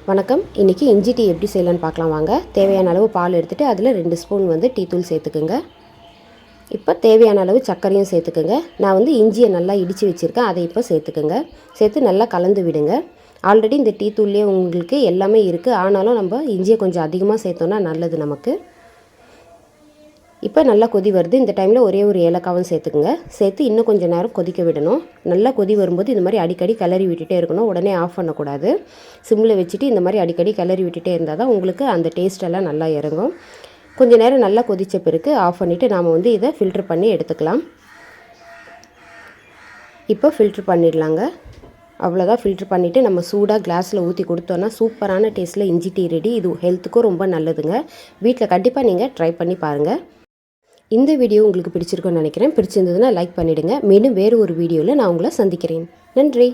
வணக்கம். இன்றைக்கி இஞ்சி டீ எப்படி செய்யலான்னு பார்க்கலாம் வாங்க. தேவையான அளவு பால் எடுத்துகிட்டு அதில் 2 ஸ்பூன் டீ தூள் சேர்த்துக்குங்க. இப்போ தேவையான அளவு சர்க்கரையும் சேர்த்துக்குங்க. நான் இஞ்சியை நல்லா இடித்து வச்சுருக்கேன், அதை இப்போ சேர்த்துக்குங்க. சேர்த்து நல்லா கலந்து விடுங்க. ஆல்ரெடி இந்த டீ தூள்லேயே உங்களுக்கு எல்லாமே இருக்குது, ஆனாலும் நம்ம இஞ்சியை கொஞ்சம் அதிகமாக சேர்த்தோன்னா நல்லது நமக்கு. இப்போ நல்லா கொதி வருது. இந்த டைமில் ஒரே ஒரு ஏலக்காவும் சேர்த்துக்குங்க. சேர்த்து இன்னும் கொஞ்சம் நேரம் கொதிக்க விடணும். நல்லா கொதி வரும்போது இந்த மாதிரி அடிக்கடி கிளறி விட்டுட்டே இருக்கணும். உடனே ஆஃப் பண்ணக்கூடாது. சிம்மில் வச்சுட்டு இந்த மாதிரி அடிக்கடி கிளறி விட்டுட்டே இருந்தால் தான் உங்களுக்கு அந்த டேஸ்ட்டெல்லாம் நல்லா இறங்கும். கொஞ்சம் நேரம் நல்லா கொதித்த பிறகு ஆஃப் பண்ணிவிட்டு நாம் இதை ஃபில்ட்ரு பண்ணி எடுத்துக்கலாம். இப்போ ஃபில்ட்ரு பண்ணிடலாங்க. அவ்வளோதான். ஃபில்ட்ரு பண்ணிவிட்டு நம்ம சூடாக கிளாஸில் ஊற்றி கொடுத்தோன்னா சூப்பரான டேஸ்ட்டில் இஞ்சி டீ ரெடி. இது ஹெல்த்துக்கும் ரொம்ப நல்லதுங்க. வீட்டில் கண்டிப்பாக நீங்கள் ட்ரை பண்ணி பாருங்கள். இந்த வீடியோ உங்களுக்கு பிடிச்சிருக்குன்னு நினைக்கிறேன். பிடிச்சிருந்ததுன்னா லைக் பண்ணிவிடுங்க. மீண்டும் வேறு ஒரு வீடியோவில் நான் உங்களை சந்திக்கிறேன். நன்றி.